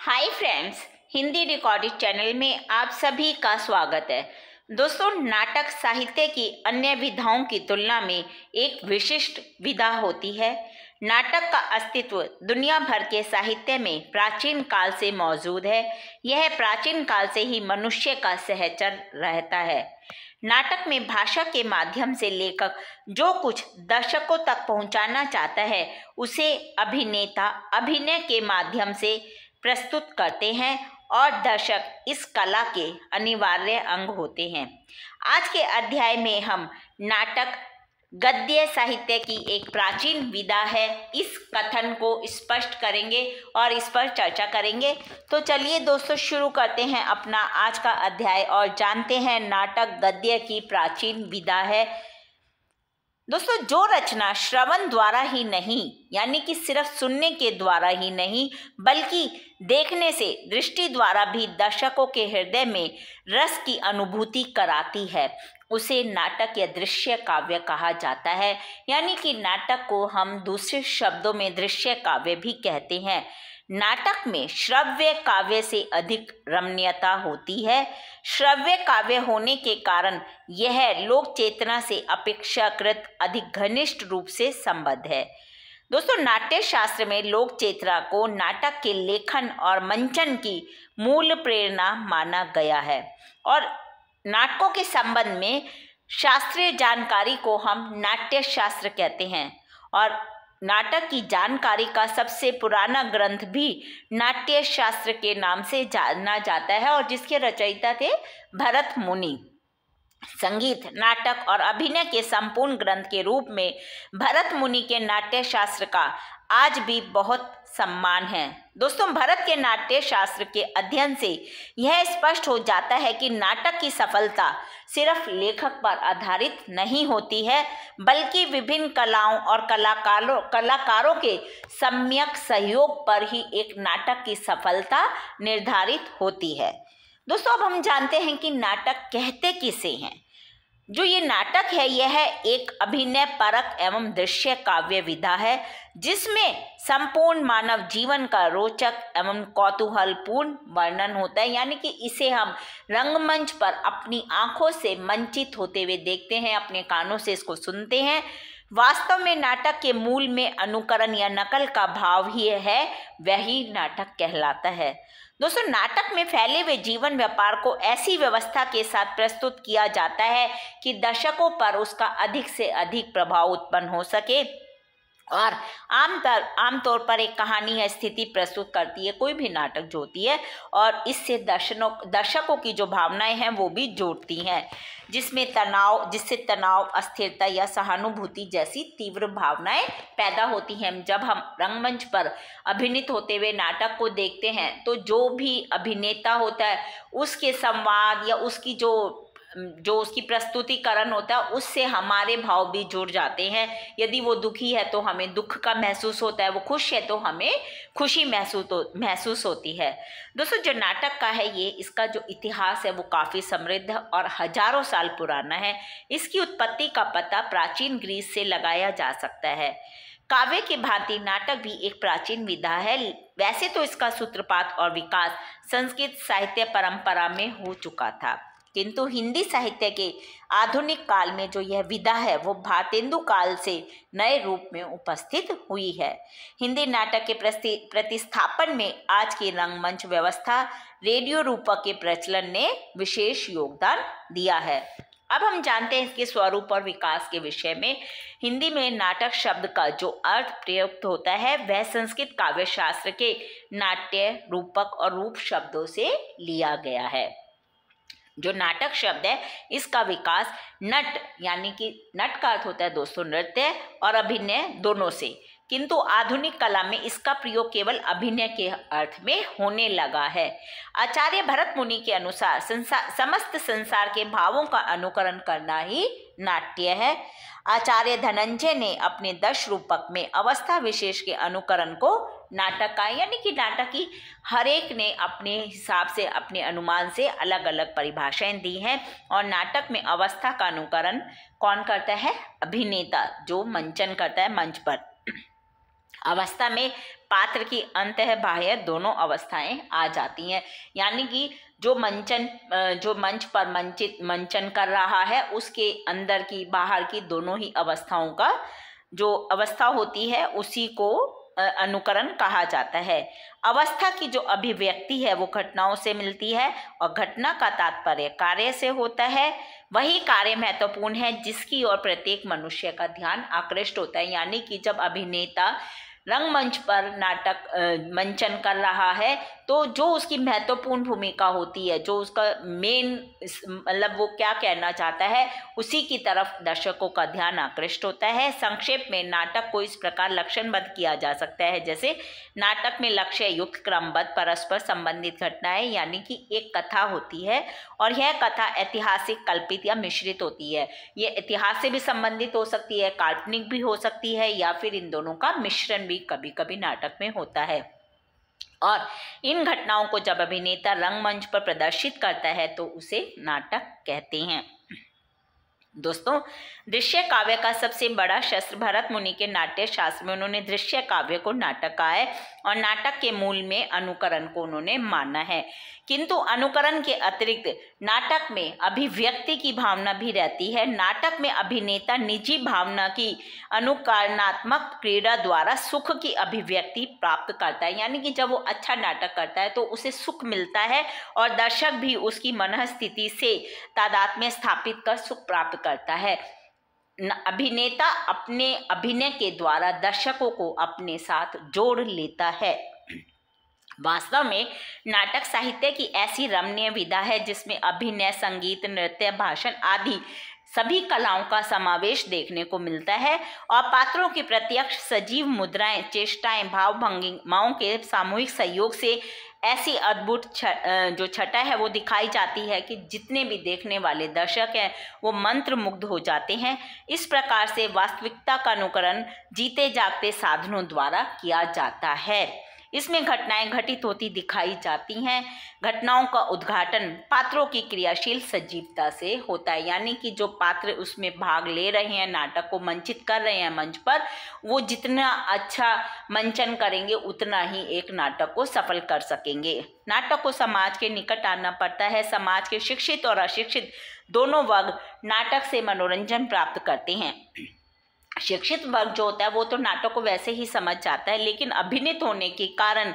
Hi friends, Hindi recorded channel में आप सभी का स्वागत है। दोस्तों, नाटक साहित्य की अन्य विधाओं की तुलना में एक विशिष्ट विधा होती है। नाटक का अस्तित्व दुनिया भर के साहित्य में प्राचीन काल से मौजूद है। यह प्राचीन काल से ही मनुष्य का सहचर रहता है। नाटक में भाषा के माध्यम से लेखक जो कुछ दर्शकों तक पहुंचाना चाहता है उसे अभिनेता अभिनय के माध्यम से प्रस्तुत करते हैं और दर्शक इस कला के अनिवार्य अंग होते हैं। आज के अध्याय में हम नाटक गद्य साहित्य की एक प्राचीन विधा है, इस कथन को स्पष्ट करेंगे और इस पर चर्चा करेंगे। तो चलिए दोस्तों, शुरू करते हैं अपना आज का अध्याय और जानते हैं नाटक गद्य की प्राचीन विधा है। दोस्तों, जो रचना श्रवण द्वारा ही नहीं, यानी कि सिर्फ सुनने के द्वारा ही नहीं, बल्कि देखने से दृष्टि द्वारा भी दर्शकों के हृदय में रस की अनुभूति कराती है, उसे नाटक या दृश्य काव्य कहा जाता है। यानी कि नाटक को हम दूसरे शब्दों में दृश्य काव्य भी कहते हैं। नाटक में श्रव्य काव्य से अधिक रमणीयता होती है। श्रव्य काव्य होने के कारण यह लोक चेतना से अपेक्षाकृत अधिक घनिष्ठ रूप से संबद्ध है। दोस्तों, नाट्य शास्त्र में लोक चेतना को नाटक के लेखन और मंचन की मूल प्रेरणा माना गया है और नाटकों के संबंध में शास्त्रीय जानकारी को हम नाट्य शास्त्र कहते हैं और नाटक की जानकारी का सबसे पुराना ग्रंथ भी नाट्य शास्त्र के नाम से जाना जाता है और जिसके रचयिता थे भरत मुनि। संगीत, नाटक और अभिनय के संपूर्ण ग्रंथ के रूप में भरत मुनि के नाट्य शास्त्र का आज भी बहुत सम्मान है। दोस्तों, भरत के नाट्य शास्त्र के अध्ययन से यह स्पष्ट हो जाता है कि नाटक की सफलता सिर्फ लेखक पर आधारित नहीं होती है, बल्कि विभिन्न कलाओं और कलाकारों के सम्यक सहयोग पर ही एक नाटक की सफलता निर्धारित होती है। दोस्तों, अब हम जानते हैं कि नाटक कहते किसे हैं। जो ये नाटक है यह एक अभिनय परक एवं दृश्य काव्य विधा है जिसमें संपूर्ण मानव जीवन का रोचक एवं कौतूहलपूर्ण वर्णन होता है। यानी कि इसे हम रंगमंच पर अपनी आंखों से मंचित होते हुए देखते हैं, अपने कानों से इसको सुनते हैं। वास्तव में नाटक के मूल में अनुकरण या नकल का भाव ही है, वही नाटक कहलाता है। दोस्तों, नाटक में फैले हुए जीवन व्यापार को ऐसी व्यवस्था के साथ प्रस्तुत किया जाता है कि दर्शकों पर उसका अधिक से अधिक प्रभाव उत्पन्न हो सके और आमतौर पर एक कहानी या स्थिति प्रस्तुत करती है कोई भी नाटक जो होती है और इससे दर्शकों की जो भावनाएं हैं वो भी जोड़ती हैं, जिससे तनाव, अस्थिरता या सहानुभूति जैसी तीव्र भावनाएं पैदा होती हैं। जब हम रंगमंच पर अभिनीत होते हुए नाटक को देखते हैं तो जो भी अभिनेता होता है उसके संवाद या उसकी जो उसकी प्रस्तुतिकरण होता है उससे हमारे भाव भी जुड़ जाते हैं। यदि वो दुखी है तो हमें दुख का महसूस होता है, वो खुश है तो हमें खुशी महसूस होती है। दोस्तों, जो नाटक का है इसका जो इतिहास है वो काफ़ी समृद्ध और हजारों साल पुराना है। इसकी उत्पत्ति का पता प्राचीन ग्रीस से लगाया जा सकता है। काव्य की भांति नाटक भी एक प्राचीन विधा है। वैसे तो इसका सूत्रपात और विकास संस्कृत साहित्य परंपरा में हो चुका था, किंतु हिंदी साहित्य के आधुनिक काल में जो यह विधा है वो भारतेंदु काल से नए रूप में उपस्थित हुई है। हिंदी नाटक के प्रतिस्थापन में आज की रंगमंच व्यवस्था, रेडियो रूपक के प्रचलन ने विशेष योगदान दिया है। अब हम जानते हैं इसके स्वरूप और विकास के विषय में। हिंदी में नाटक शब्द का जो अर्थ प्रयुक्त होता है वह संस्कृत काव्य शास्त्र के नाट्य, रूपक और रूप शब्दों से लिया गया है। जो नाटक शब्द है इसका विकास नट, यानी कि नट का अर्थ होता है दोस्तों नृत्य, और अभिनय दोनों से, किंतु आधुनिक कला में इसका प्रयोग केवल अभिनय के अर्थ में होने लगा है। आचार्य भरत मुनि के अनुसार समस्त संसार के भावों का अनुकरण करना ही नाट्य है। आचार्य धनंजय ने अपने 10 रूपक में अवस्था विशेष के अनुकरण को नाटक का, यानी कि नाटक की हर एक ने अपने हिसाब से, अपने अनुमान से अलग अलग परिभाषाएं दी हैं और नाटक में अवस्था का अनुकरण कौन करता है? अभिनेता, जो मंचन करता है मंच पर। अवस्था में पात्र की अंतः बाह्य दोनों अवस्थाएं आ जाती हैं। यानी कि जो मंच पर मंचन कर रहा है उसके अंदर की बाहर की दोनों ही अवस्थाओं का जो अवस्था होती है उसी को अनुकरण कहा जाता है। अवस्था की जो अभिव्यक्ति है वो घटनाओं से मिलती है और घटना का तात्पर्य कार्य से होता है। वही कार्य महत्वपूर्ण है जिसकी ओर प्रत्येक मनुष्य का ध्यान आकृष्ट होता है। यानी कि जब अभिनेता रंगमंच पर नाटक मंचन कर रहा है तो जो उसकी महत्वपूर्ण भूमिका होती है, जो उसका मेन मतलब वो क्या कहना चाहता है, उसी की तरफ दर्शकों का ध्यान आकृष्ट होता है। संक्षेप में नाटक को इस प्रकार लक्षणबद्ध किया जा सकता है जैसे नाटक में लक्ष्य युक्त क्रमबद्ध परस्पर संबंधित घटनाएं, यानी कि एक कथा होती है और यह कथा ऐतिहासिक, कल्पित या मिश्रित होती है। ये इतिहास से भी संबंधित हो सकती है, काल्पनिक भी हो सकती है, या फिर इन दोनों का मिश्रण भी कभी कभी नाटक में होता है। और इन घटनाओं को जब अभिनेता रंगमंच पर प्रदर्शित करता है तो उसे नाटक कहते हैं। दोस्तों, दृश्य काव्य का सबसे बड़ा शस्त्र भरत मुनि के नाट्य शास्त्र में उन्होंने दृश्य काव्य को नाटक कहा है और नाटक के मूल में अनुकरण को उन्होंने माना है। किंतु अनुकरण के अतिरिक्त नाटक में अभिव्यक्ति की भावना भी रहती है। नाटक में अभिनेता निजी भावना की अनुकरणात्मक क्रीड़ा द्वारा सुख की अभिव्यक्ति प्राप्त करता है। यानी कि जब वो अच्छा नाटक करता है तो उसे सुख मिलता है और दर्शक भी उसकी मनःस्थिति से तादात्म्य स्थापित कर सुख प्राप्त करता है। अभिनेता अपने अभिनय के द्वारा दर्शकों को अपने साथ जोड़ लेता है। वास्तव में नाटक साहित्य की ऐसी रमणीय विधा है जिसमें अभिनय, संगीत, नृत्य, भाषण आदि सभी कलाओं का समावेश देखने को मिलता है और पात्रों की प्रत्यक्ष सजीव मुद्राएं, चेष्टाएं, भाव भंगिमाओं के सामूहिक सहयोग से ऐसी अद्भुत जो छटा है वो दिखाई जाती है कि जितने भी देखने वाले दर्शक हैं वो मंत्र मुग्ध हो जाते हैं। इस प्रकार से वास्तविकता का अनुकरण जीते जागते साधनों द्वारा किया जाता है। इसमें घटनाएं घटित होती दिखाई जाती हैं। घटनाओं का उद्घाटन पात्रों की क्रियाशील सजीवता से होता है। यानी कि जो पात्र उसमें भाग ले रहे हैं, नाटक को मंचित कर रहे हैं मंच पर, वो जितना अच्छा मंचन करेंगे उतना ही एक नाटक को सफल कर सकेंगे। नाटक को समाज के निकट आना पड़ता है। समाज के शिक्षित और अशिक्षित दोनों वर्ग नाटक से मनोरंजन प्राप्त करते हैं। शिक्षित वर्ग जो होता है वो तो नाटक को वैसे ही समझ जाता है, लेकिन अभिनीत होने के कारण,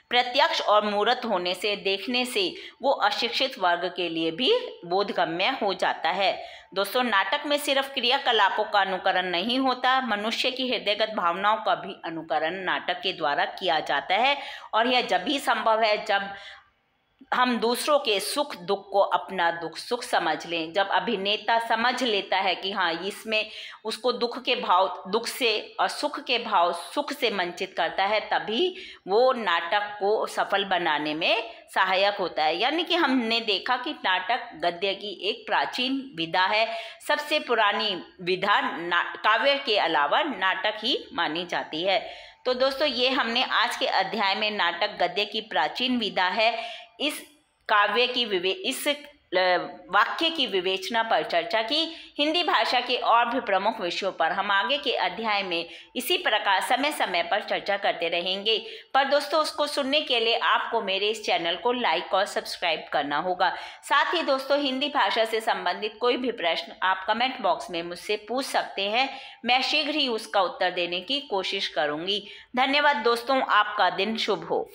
प्रत्यक्ष और मूर्त होने से, देखने से वो अशिक्षित वर्ग के लिए भी बोधगम्य हो जाता है। दोस्तों, नाटक में सिर्फ क्रियाकलापों का अनुकरण नहीं होता, मनुष्य की हृदयगत भावनाओं का भी अनुकरण नाटक के द्वारा किया जाता है। और यह जब भी संभव है जब हम दूसरों के सुख दुख को अपना दुख सुख समझ लें। जब अभिनेता समझ लेता है कि हाँ, इसमें उसको दुख के भाव दुख से और सुख के भाव सुख से मंचित करता है, तभी वो नाटक को सफल बनाने में सहायक होता है। यानी कि हमने देखा कि नाटक गद्य की एक प्राचीन विधा है। सबसे पुरानी विधा काव्य के अलावा नाटक ही मानी जाती है। तो दोस्तों, ये हमने आज के अध्याय में नाटक गद्य की प्राचीन विधा है, इस काव्य की इस वाक्य की विवेचना पर चर्चा की। हिंदी भाषा के और भी प्रमुख विषयों पर हम आगे के अध्याय में इसी प्रकार समय समय पर चर्चा करते रहेंगे। पर दोस्तों, उसको सुनने के लिए आपको मेरे इस चैनल को लाइक और सब्सक्राइब करना होगा। साथ ही दोस्तों, हिंदी भाषा से संबंधित कोई भी प्रश्न आप कमेंट बॉक्स में मुझसे पूछ सकते हैं। मैं शीघ्र ही उसका उत्तर देने की कोशिश करूंगी। धन्यवाद दोस्तों, आपका दिन शुभ हो।